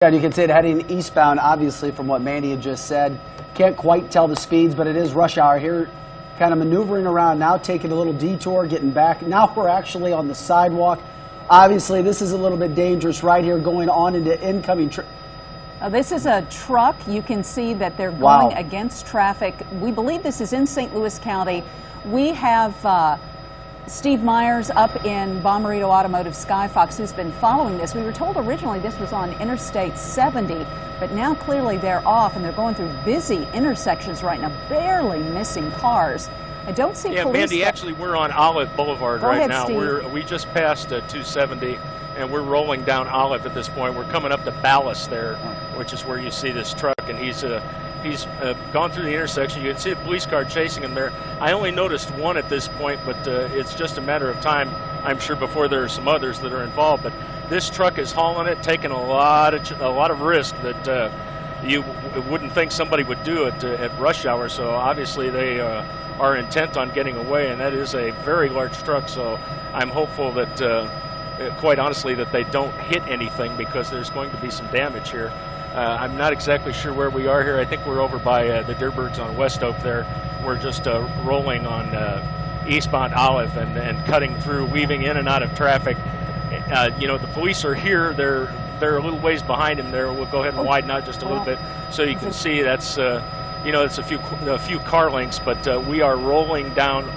And you can see it heading eastbound, obviously, from what Mandy had just said. Can't quite tell the speeds, but it is rush hour here. Kind of maneuvering around now, taking a little detour, getting back. Now we're actually on the sidewalk. Obviously, this is a little bit dangerous right here, going on into incoming. This is a truck. You can see that they're going against traffic. We believe this is in St. Louis County. We have Steve Myers up in Bommarito Automotive Skyfox, who's been following this. We were told originally this was on Interstate 70, but now clearly they're off and they're going through busy intersections right now, barely missing cars. I don't see police. Mandy, actually we're on Olive Boulevard right now. Steve. We just passed 270 and we're rolling down Olive at this point. We're coming up to Ballast there, which is where you see this truck, and he's gone through the intersection. You can see a police car chasing him there. I only noticed one at this point, but it's just a matter of time, I'm sure, before there are some others that are involved. But this truck is hauling it, taking a lot of risk that you wouldn't think somebody would do it at rush hour. So obviously they are intent on getting away, and that is a very large truck. So I'm hopeful that, quite honestly, that they don't hit anything, because there's going to be some damage here. I'm not exactly sure where we are here. I think we're over by the Deerbergs on West Oak there. We're just rolling on eastbound Olive and cutting through, weaving in and out of traffic. You know, the police are here. They're a little ways behind him there. We'll go ahead and widen out just a little bit so you can see that's, you know, it's a few car lengths, but we are rolling down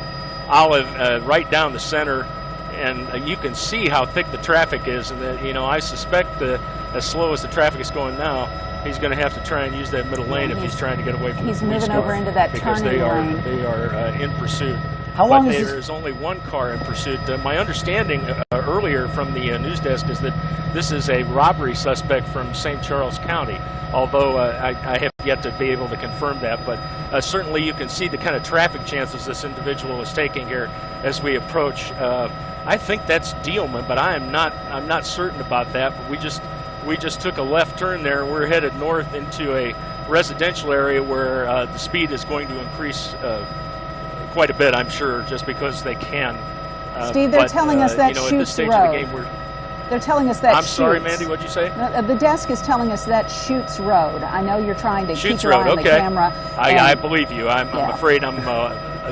Olive right down the center. And you can see how thick the traffic is, and you know, I suspect as slow as the traffic is going now, he's going to have to try and use that middle lane if he's trying to get away from the police car. He's moving over into that turning lane. They are in pursuit. How long is There's only one car in pursuit. My understanding earlier from the news desk is that this is a robbery suspect from St. Charles County, although I have yet to be able to confirm that. But certainly you can see the kind of traffic chances this individual is taking here as we approach. I think that's Dealman, but I'm not certain about that. But we just took a left turn there, and we're headed north into a residential area where the speed is going to increase quite a bit, I'm sure, just because they can. Steve, they're telling us that Shulte Road. They're telling us that I'm sorry, Mandy, what'd you say? The desk is telling us that Shulte Road. I know you're trying to keep your eye on the okay. camera. I believe you. I'm afraid I'm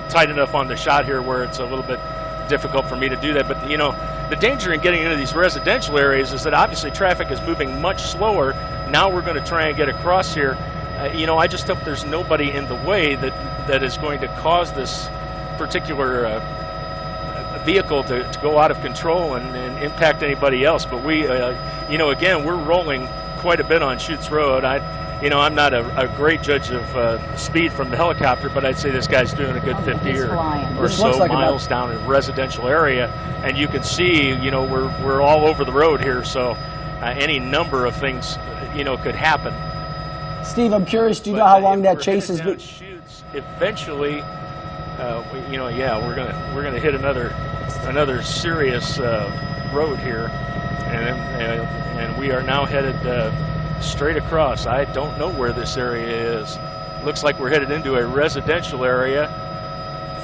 tight enough on the shot here where it's a little bit difficult for me to do that. But, you know, the danger in getting into these residential areas is that obviously traffic is moving much slower. Now we're going to try and get across here. You know, I just hope there's nobody in the way that is going to cause this particular vehicle to go out of control and impact anybody else. But we, you know, again, we're rolling quite a bit on Shulte Road. You know, I'm not a great judge of speed from the helicopter, but I'd say this guy's doing a good 50 or so miles down in a residential area. And you can see, you know, we're all over the road here, so any number of things, you know, could happen. Steve, I'm curious, do you know how long that chase has been? Eventually, you know, yeah, we're gonna hit another serious road here, and we are now headed straight across. I don't know where this area is. Looks like we're headed into a residential area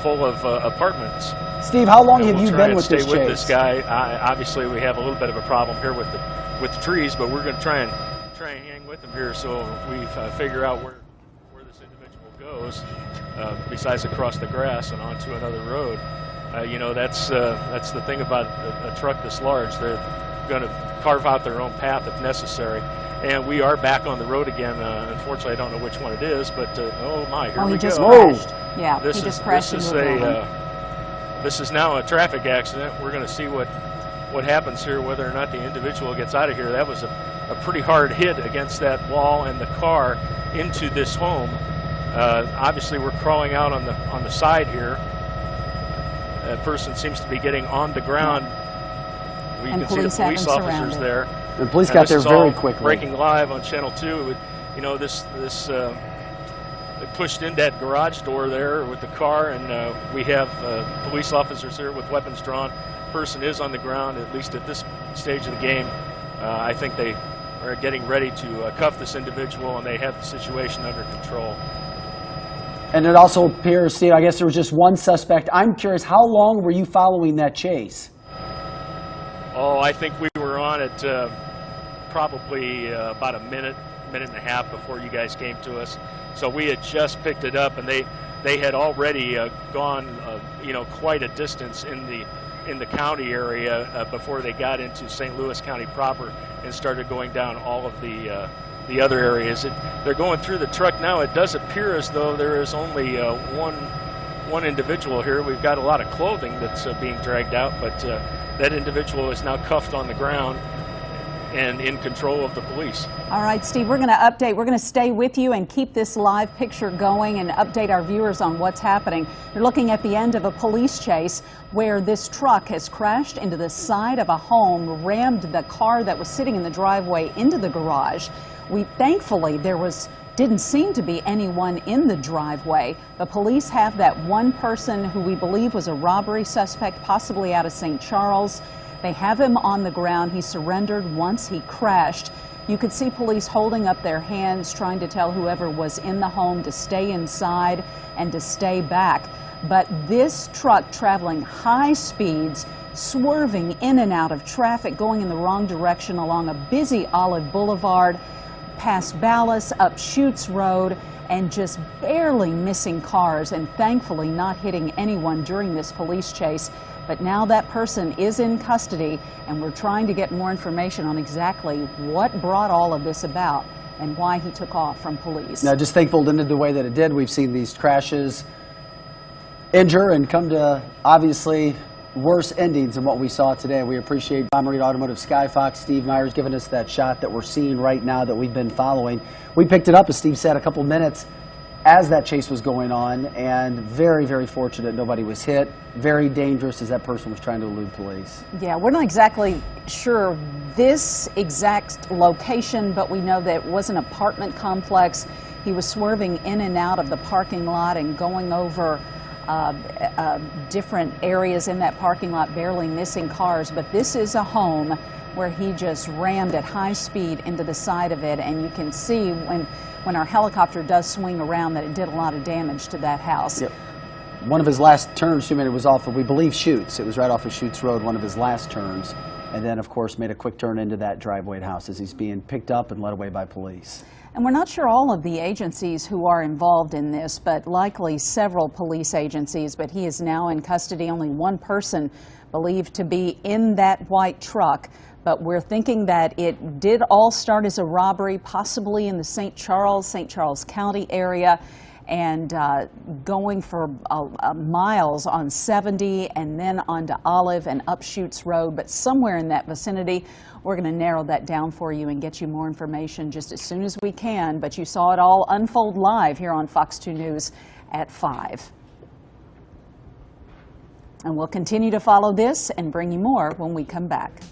full of apartments. Steve, how long have you been with this chase? Stay with this guy. Obviously, we have a little bit of a problem here with the trees, but we're going to try and hang with him here so we figure out where this individual goes. Besides across the grass and onto another road. You know, that's the thing about a truck this large. They're going to carve out their own path if necessary. And we are back on the road again. Unfortunately, I don't know which one it is, but oh my, here we go. Crashed. Yeah, he just crashed. This is now a traffic accident. We're going to see what happens here, whether or not the individual gets out of here. That was a pretty hard hit against that wall and the car into this home. Obviously, we're crawling out on the side here. That person seems to be getting on the ground. We can see the police officers there. The police got there very quickly. Breaking live on Channel 2. You know, this they pushed in that garage door there with the car, and we have police officers here with weapons drawn. Person is on the ground, at least at this stage of the game. I think they are getting ready to cuff this individual, and they have the situation under control. And it also appears, Steve, I guess there was just one suspect. I'm curious, how long were you following that chase? Oh, I think we were on it probably about a minute and a half before you guys came to us. So we had just picked it up, and they had already gone quite a distance in the county area before they got into St. Louis County proper and started going down all of the other areas. They're going through the truck now. It does appear as though there is only one individual here. We've got a lot of clothing that's being dragged out, but that individual is now cuffed on the ground and in control of the police. All right, Steve, we're going to update. We're going to stay with you and keep this live picture going and update our viewers on what's happening. You're looking at the end of a police chase where this truck has crashed into the side of a home, rammed the car that was sitting in the driveway into the garage. Thankfully, didn't seem to be anyone in the driveway. The police have that one person who we believe was a robbery suspect, possibly out of St. Charles. They have him on the ground. He surrendered once he crashed. You could see police holding up their hands, trying to tell whoever was in the home to stay inside and to stay back. But this truck traveling high speeds, swerving in and out of traffic, going in the wrong direction along a busy Olive Boulevard, past Ballas, up Shulte Road, and just barely missing cars and thankfully not hitting anyone during this police chase. But now that person is in custody, and we're trying to get more information on exactly what brought all of this about and why he took off from police. Now, just thankful it ended the way that it did. We've seen these crashes injure and come to obviously worse endings than what we saw today. We appreciate Bommarito Automotive Skyfox, Steve Myers, giving us that shot that we're seeing right now that we've been following. We picked it up, as Steve said, a couple minutes as that chase was going on, and very, very fortunate nobody was hit. Very dangerous as that person was trying to elude police. Yeah, we're not exactly sure this exact location, but we know that it was an apartment complex. He was swerving in and out of the parking lot and going over different areas in that parking lot, barely missing cars. But this is a home where he just rammed at high speed into the side of it, and you can see when our helicopter does swing around that it did a lot of damage to that house. Yep. One of his last turns, it was off of, we believe, Shulte. It was right off of Shulte Road, one of his last turns, and then, of course, made a quick turn into that driveway and house as he's being picked up and led away by police. And we're not sure all of the agencies who are involved in this, but likely several police agencies. But he is now in custody. Only one person believed to be in that white truck. But we're thinking that it did all start as a robbery, possibly in the St. Charles County area, and going for miles on 70 and then onto Olive and up Shulte Road. But somewhere in that vicinity, we're going to narrow that down for you and get you more information just as soon as we can. But you saw it all unfold live here on Fox 2 News at 5. And we'll continue to follow this and bring you more when we come back.